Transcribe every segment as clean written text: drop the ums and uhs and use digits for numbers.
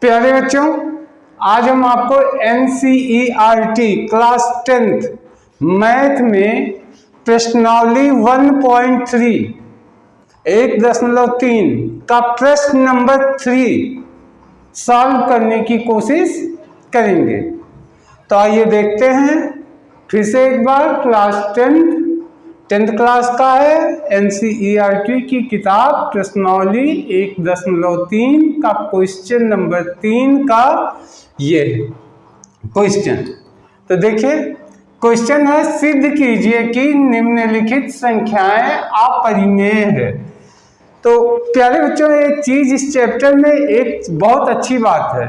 प्यारे बच्चों, आज हम आपको NCERT क्लास 10th मैथ में प्रश्नावली 1.3 1.3 का प्रश्न नंबर 3 सॉल्व करने की कोशिश करेंगे। तो आइए देखते हैं फिर से एक बार। क्लास 10th क्लास का है, NCERT की किताब प्रश्नावली 1.3 का क्वेश्चन नंबर 3 का ये क्वेश्चन। तो देखिए क्वेश्चन है, सिद्ध कीजिए कि निम्नलिखित संख्याएं अपरिमेय है। तो प्यारे बच्चों, एक चीज इस चैप्टर में एक बहुत अच्छी बात है,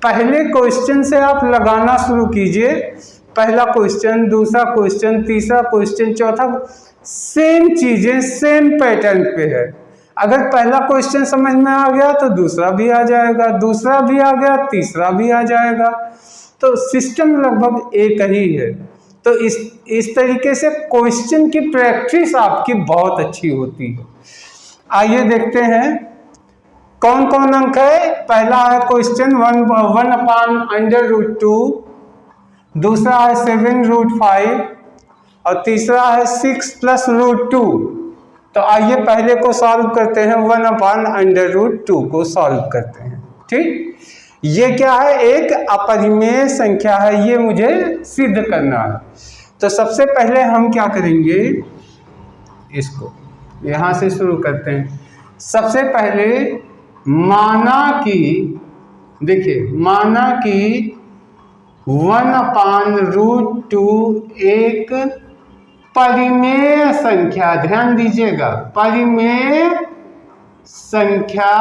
पहले क्वेश्चन से आप लगाना शुरू कीजिए। पहला क्वेश्चन, दूसरा क्वेश्चन, तीसरा क्वेश्चन, चौथा, सेम चीजें सेम पैटर्न पे है। अगर पहला क्वेश्चन समझ में आ गया तो दूसरा भी आ जाएगा, दूसरा भी आ गया तीसरा भी आ जाएगा। तो सिस्टम लगभग एक ही है। तो इस तरीके से क्वेश्चन की प्रैक्टिस आपकी बहुत अच्छी होती है। आइए देखते हैं कौन कौन अंक है। पहला है क्वेश्चन 1/√2, दूसरा है 7√5 और तीसरा है 6 + √2। तो आइए पहले को सॉल्व करते हैं, 1/√2 को सॉल्व करते हैं। ठीक, ये क्या है, एक अपरिमेय संख्या है, ये मुझे सिद्ध करना है। तो सबसे पहले हम क्या करेंगे, इसको यहां से शुरू करते हैं। सबसे पहले माना कि, देखिए माना कि 1/√2 एक परिमेय संख्या, ध्यान दीजिएगा, परिमेय संख्या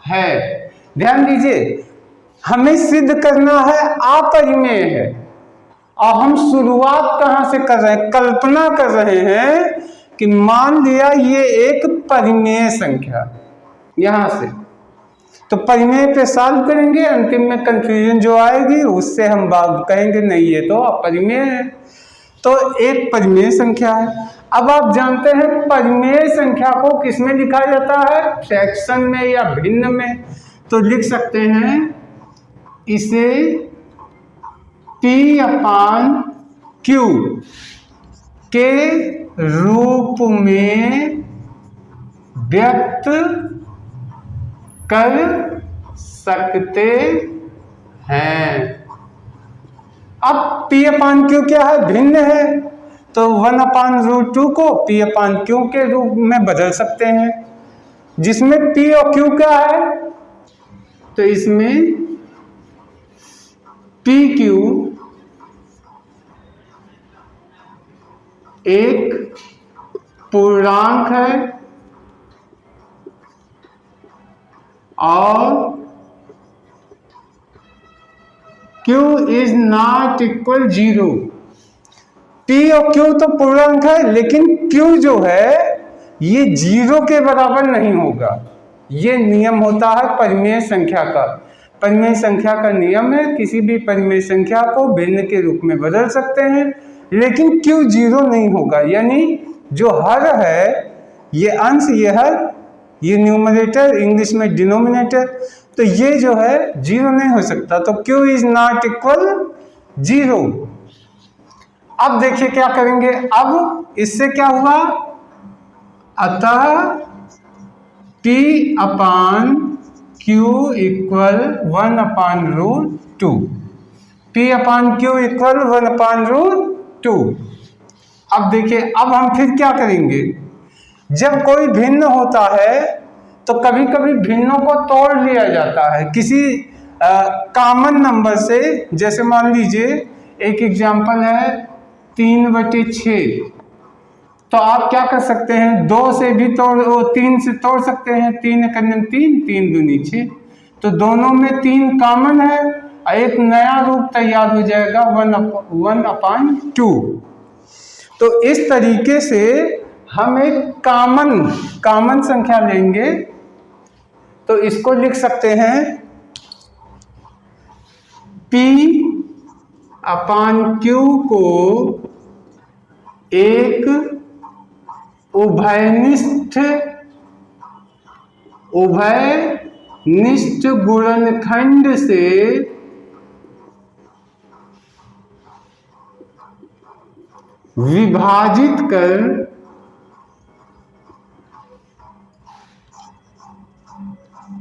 है। ध्यान दीजिए, हमें सिद्ध करना है अपरिमेय है, और हम शुरुआत कहां से कर रहे हैं, कल्पना कर रहे हैं कि मान लिया ये एक परिमेय संख्या, यहां से तो परिमेय पे सॉल्व करेंगे, अंतिम में कंफ्यूजन जो आएगी उससे हम बात कहेंगे नहीं ये तो अपरिमेय है। तो एक परिमेय संख्या है। अब आप जानते हैं परिमेय संख्या को किसमें लिखा जाता है, फ्रैक्शन में या भिन्न में। तो लिख सकते हैं इसे P/Q के रूप में व्यक्त कर सकते हैं। अब P/Q क्या है, भिन्न है, तो 1/√2 को P/Q के रूप में बदल सकते हैं, जिसमें P और Q क्या है, तो इसमें PQ एक पूर्णांक है और Q is not equal 0। P और Q तो पूर्णांक है, लेकिन Q जो है ये 0 के बराबर नहीं होगा। ये नियम होता है परिमेय संख्या का। परिमेय संख्या का नियम है, किसी भी परिमेय संख्या को भिन्न के रूप में बदल सकते हैं, लेकिन Q 0 नहीं होगा। यानी जो हर है, ये अंश, ये हर, ये न्यूमरेटर, इंग्लिश में डिनोमिनेटर, तो ये जो है 0 नहीं हो सकता। तो Q इज नॉट इक्वल 0। अब देखिए क्या करेंगे, अब इससे क्या हुआ, अतः P/Q इक्वल 1/√2। P/Q equal 1/√2। अब देखिए, अब हम फिर क्या करेंगे, जब कोई भिन्न होता है तो कभी कभी भिन्नों को तोड़ लिया जाता है किसी कॉमन नंबर से। जैसे मान लीजिए एक एग्जांपल है 3/6, तो आप क्या कर सकते हैं, 2 से भी तोड़, 3 से तोड़ सकते हैं, 3 × 3, 3 दूनी 6, तो दोनों में 3 कॉमन है, एक नया रूप तैयार हो जाएगा 1/2। तो इस तरीके से हम एक कॉमन संख्या लेंगे, तो इसको लिख सकते हैं P/Q को एक उभयनिष्ठ निश्च गुणनखंड से विभाजित कर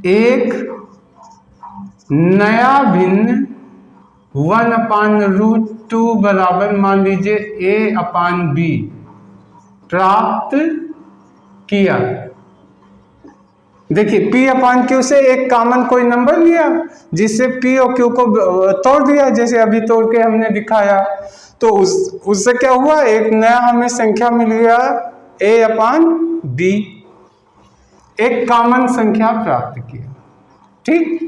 एक नया भिन्न 1/√2 बराबर मान लीजिए a/b प्राप्त किया। देखिए p/q से एक कॉमन कोई नंबर लिया जिससे p और q को तोड़ दिया, जैसे अभी तोड़ के हमने दिखाया। तो उससे क्या हुआ, एक नया हमें संख्या मिल गया a/b, एक कॉमन संख्या प्राप्त किया। ठीक,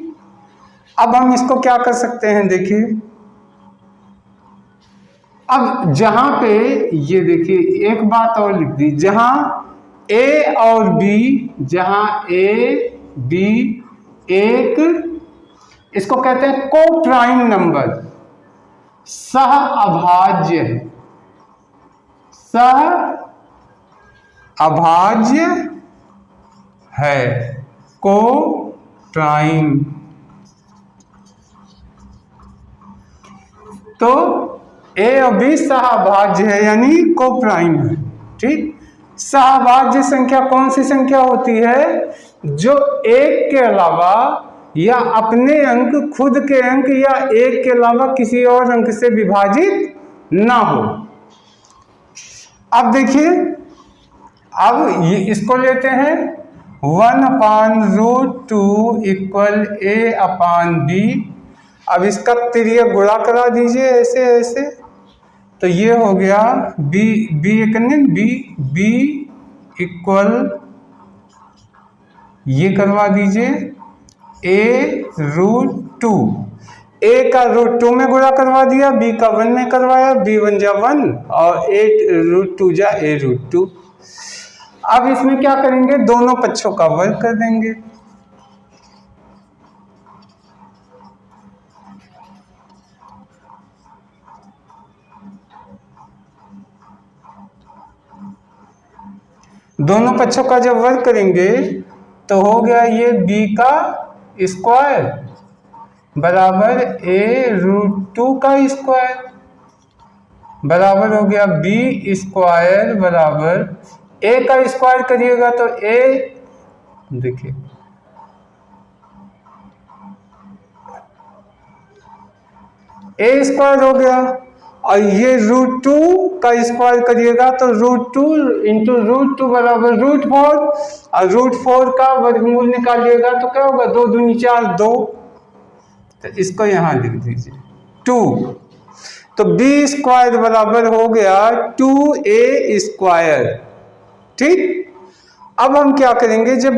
अब हम इसको क्या कर सकते हैं, देखिए अब जहां पे ये देखिए एक बात और लिख दी, जहां a और b, जहां a b एक, इसको कहते हैं को प्राइम नंबर, सह अभाज्य है, सह अभाज्य है, को प्राइम। तो a और b सहअभाज्य है यानी को प्राइम है। ठीक, सहअभाज्य संख्या कौन सी संख्या होती है, जो एक के अलावा या अपने अंक, खुद के अंक या एक के अलावा किसी और अंक से विभाजित ना हो। अब देखिए, अब ये इसको लेते हैं 1/√2 इक्वल a/b। अब इसका तिर्यक गुणा करा दीजिए ऐसे ऐसे, तो ये हो गया b इक्वल, ये करवा दीजिए a√2, a का √2 में गुणा करवा दिया, b का 1 में करवाया, b 1 जा 1 और a√2 जा a√2। अब इसमें क्या करेंगे, दोनों पक्षों का वर्ग कर देंगे। दोनों पक्षों का जब वर्ग करेंगे तो हो गया ये b का स्क्वायर बराबर a√2 का स्क्वायर, बराबर हो गया b स्क्वायर बराबर a का स्क्वायर करिएगा तो a, देखिए a स्क्वायर हो गया, और ये √2 का स्क्वायर करिएगा तो √2 इंटू √2 बराबर √4, और √4 का वर्गमूल निकालिएगा तो क्या होगा, 2 दूनी 4 2, तो इसको यहाँ लिख दीजिए 2। तो b स्क्वायर बराबर हो गया 2a स्क्वायर। ठीक, अब हम क्या करेंगे, जब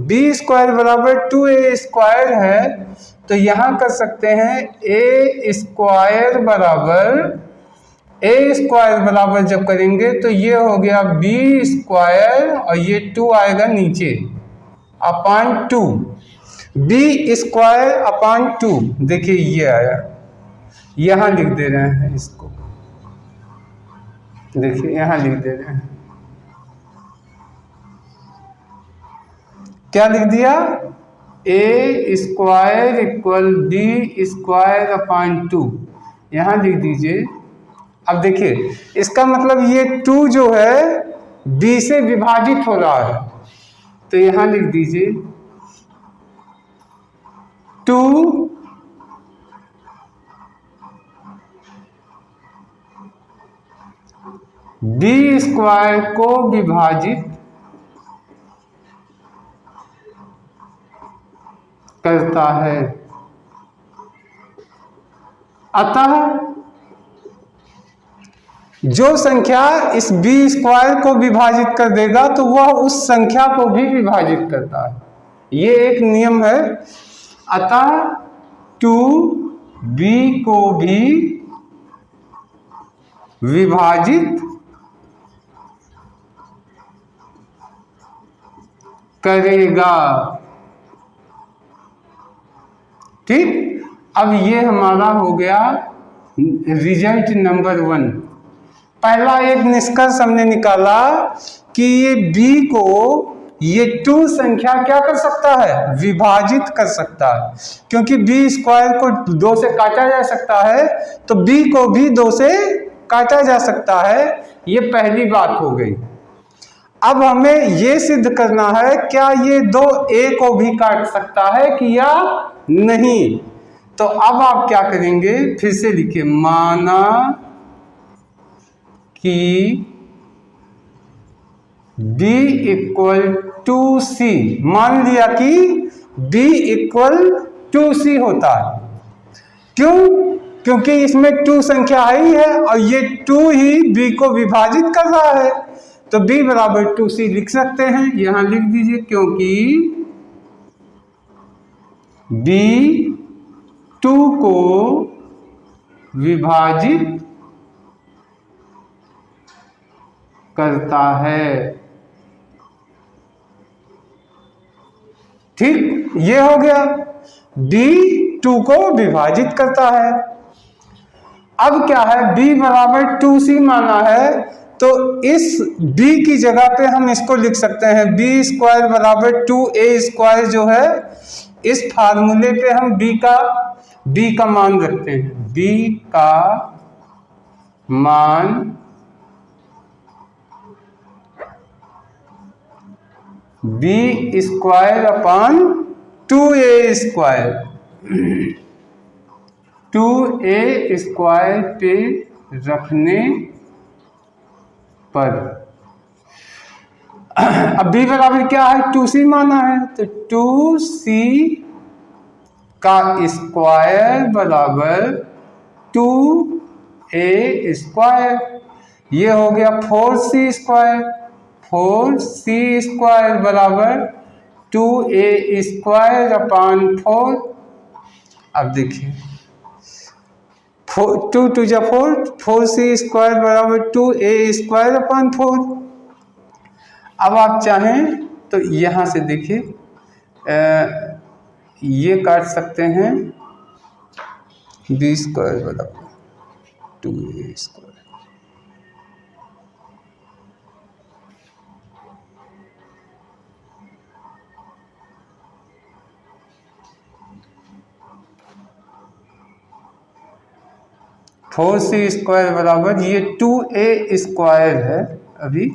b स्क्वायर बराबर 2a स्क्वायर है तो यहाँ कर सकते हैं a स्क्वायर बराबर जब करेंगे तो ये हो गया b स्क्वायर और ये 2 आएगा नीचे अपान 2, b स्क्वायर अपान 2। देखिए ये आया, यहाँ लिख दे रहे हैं इसको, देखिए यहाँ लिख दे रहे हैं, क्या लिख दिया, a square equal b square upon 2, यहाँ लिख दीजिए। अब देखिए इसका मतलब ये 2 जो है b से विभाजित हो रहा है, तो यहाँ लिख दीजिए 2 b स्क्वायर को विभाजित करता है। अतः जो संख्या इस b स्क्वायर को विभाजित कर देगा तो वह उस संख्या को भी विभाजित करता है, ये एक नियम है। अतः 2b को भी विभाजित करेगा। ठीक, अब ये हमारा हो गया रिजल्ट नंबर 1। पहला एक निष्कर्ष हमने निकाला कि ये b को ये 2 संख्या क्या कर सकता है, विभाजित कर सकता है, क्योंकि b स्क्वायर को 2 से काटा जा सकता है तो b को भी 2 से काटा जा सकता है। ये पहली बात हो गई। अब हमें ये सिद्ध करना है क्या ये 2 a को भी काट सकता है कि या नहीं। तो अब आप क्या करेंगे, फिर से लिखिए, माना कि b इक्वल टू c, मान लिया कि b इक्वल टू c होता है। क्यों? क्योंकि इसमें 2 संख्या ही है और ये 2 ही b को विभाजित कर रहा है, तो b बराबर 2c लिख सकते हैं। यहां लिख दीजिए, क्योंकि b 2 को विभाजित करता है। ठीक, ये हो गया, b 2 को विभाजित करता है। अब क्या है, b बराबर 2c माना है, तो इस b की जगह पे हम इसको लिख सकते हैं, b स्क्वायर बराबर 2a स्क्वायर जो है, इस फार्मूले पे हम b का मान रखते हैं। b का मान b square upon 2a square, 2a square पे रखने पर, अब b बराबर क्या है, 2c माना है, तो 2c का स्क्वायर बराबर 2a स्क्वायर, ये हो गया 4c स्क्वायर, 4c स्क्वायर बराबर 2a स्क्वायर अपॉन 4। अब देखिए, 2 2 जा 4, 4c स्क्वायर बराबर 2a स्क्वायर अपॉन 4। अब आप चाहें तो यहाँ से देखिए, ये काट सकते हैं, b स्क्वायर बराबर 2a स्क्वायर, फोर सी स्क्वायर बराबर ये 2a स्क्वायर है अभी,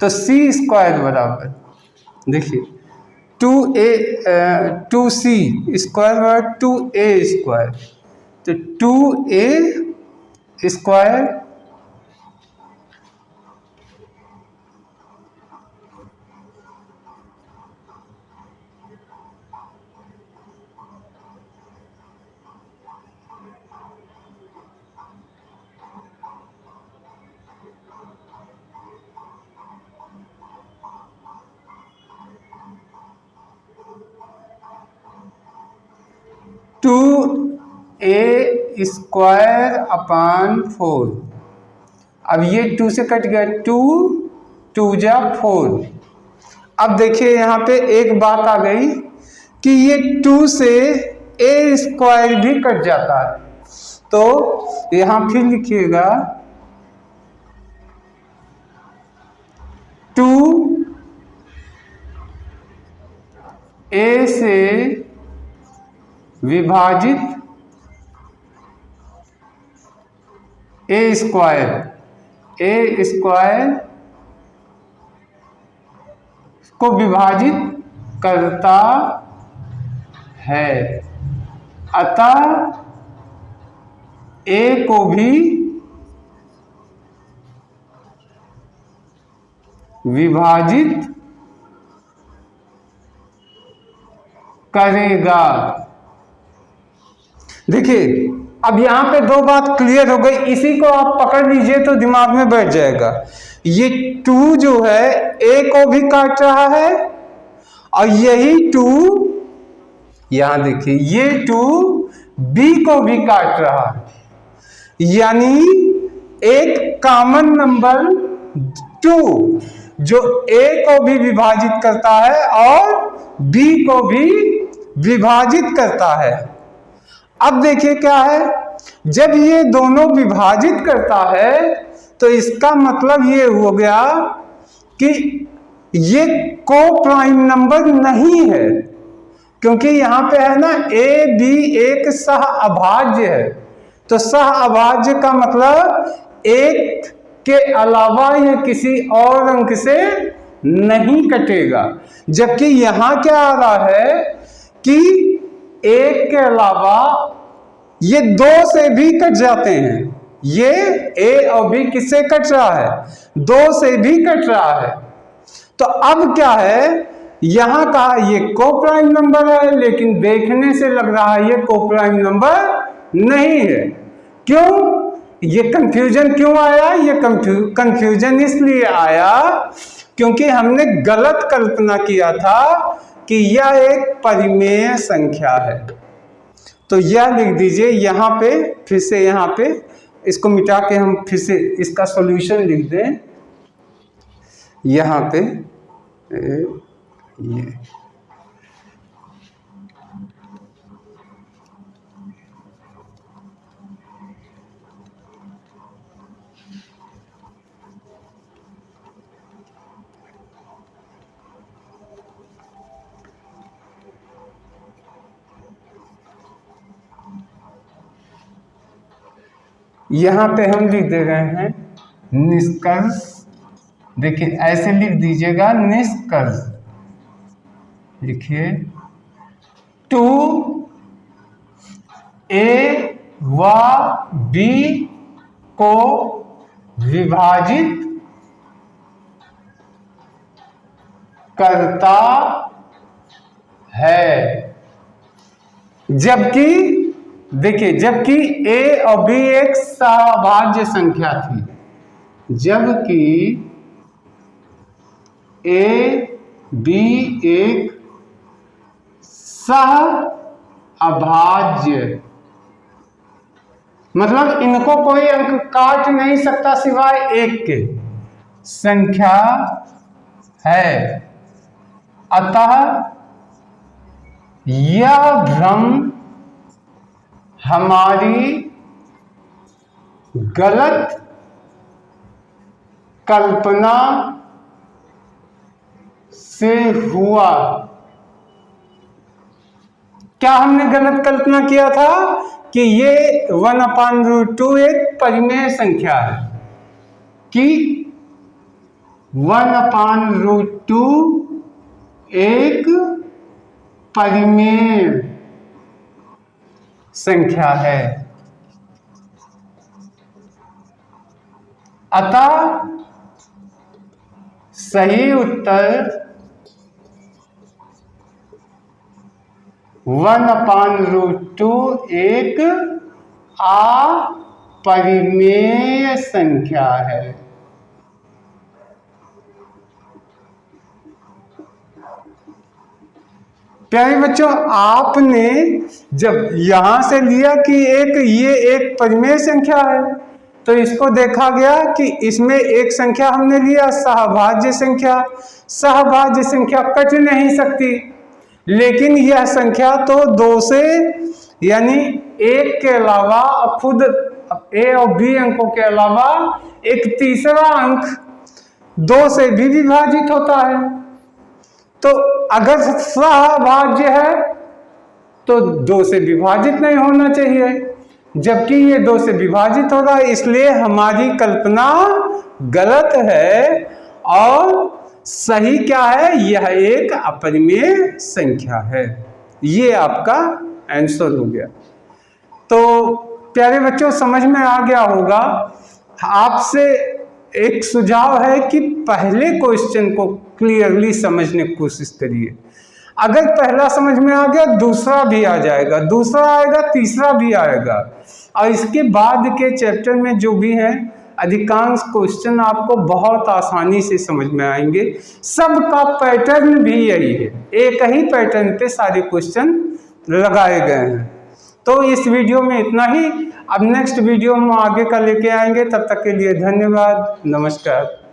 तो c स्क्वायर बराबर, देखिए 2c स्क्वायर बराबर 2a स्क्वायर, तो 2a square two A square upon 4। अब ये 2 से कट गया, 2 2 जा 4। अब देखिए यहाँ पे एक बात आ गई कि ये 2 से ए स्क्वायर भी कट जाता है, तो यहाँ फिर लिखिएगा 2 ए से विभाजित ए स्क्वायर को विभाजित करता है, अतः ए को भी विभाजित करेगा। देखिए अब यहां पे 2 बात क्लियर हो गई, इसी को आप पकड़ लीजिए तो दिमाग में बैठ जाएगा। ये 2 जो है a को भी काट रहा है और यही 2, यहां देखिए ये 2 b को भी काट रहा है, यानी एक कॉमन नंबर 2 जो a को भी विभाजित करता है और b को भी विभाजित करता है। अब देखिए क्या है, जब ये दोनों विभाजित करता है तो इसका मतलब ये हो गया कि ये को प्राइम नंबर नहीं है, क्योंकि यहां पे है ना ए बी एक सह अभाज्य है। तो सह अभाज्य का मतलब एक के अलावा ये किसी और अंक से नहीं कटेगा। जबकि यहां क्या आ रहा है कि एक के अलावा ये दो से भी कट जाते हैं। ये ए और बी किससे कट रहा है? दो से भी कट रहा है। तो अब क्या है, यहां कहा ये को प्राइम नंबर है, लेकिन देखने से लग रहा है ये को प्राइम नंबर नहीं है। क्यों? ये कंफ्यूजन क्यों आया? ये कंफ्यूजन इसलिए आया क्योंकि हमने गलत कल्पना किया था कि यह एक परिमेय संख्या है। तो यह लिख दीजिए यहाँ पे, फिर से यहाँ पे इसको मिटा के हम फिर से इसका सॉल्यूशन लिख दें यहाँ पे ये यहाँ पे हम लिख दे रहे हैं निष्कर्ष। देखिए ऐसे लिख दीजिएगा निष्कर्ष। लिखिए 2a व b को विभाजित करता है। जबकि देखिए, जबकि a और b एक सहभाज्य संख्या थी, जबकि a b एक सह अभाज्य, मतलब इनको कोई अंक काट नहीं सकता सिवाय एक के, संख्या है। अतः यह भ्रम हमारी गलत कल्पना से हुआ। क्या हमने गलत कल्पना किया था कि ये 1/√2 एक परिमेय संख्या है, कि 1/√2 एक परिमेय संख्या है। अतः सही उत्तर 1/√2 एक अपरिमेय संख्या है। प्यारे बच्चों, आपने जब यहां से लिया कि ये एक परिमेय संख्या है, तो इसको देखा गया कि इसमें एक संख्या हमने लिया सहभाज्य संख्या। सहभाज्य संख्या कट नहीं सकती, लेकिन यह संख्या तो दो से, यानी एक के अलावा खुद ए और बी अंकों के अलावा एक तीसरा अंक दो से भी विभाजित होता है। तो अगर सहभाज्य है तो दो से विभाजित नहीं होना चाहिए, जबकि ये दो से विभाजित हो रहा है, इसलिए हमारी कल्पना गलत है और सही क्या है? यह एक अपरिमेय संख्या है। ये आपका आंसर हो गया। तो प्यारे बच्चों, समझ में आ गया होगा। आपसे एक सुझाव है कि पहले क्वेश्चन को क्लियरली समझने की कोशिश करिए। अगर पहला समझ में आ गया, दूसरा भी आ जाएगा, दूसरा आएगा, तीसरा भी आएगा, और इसके बाद के चैप्टर में जो भी हैं अधिकांश क्वेश्चन आपको बहुत आसानी से समझ में आएंगे। सबका पैटर्न भी यही है, एक ही पैटर्न पे सारे क्वेश्चन लगाए गए हैं। तो इस वीडियो में इतना ही। अब नेक्स्ट वीडियो हम आगे का लेके आएंगे। तब तक के लिए धन्यवाद, नमस्कार।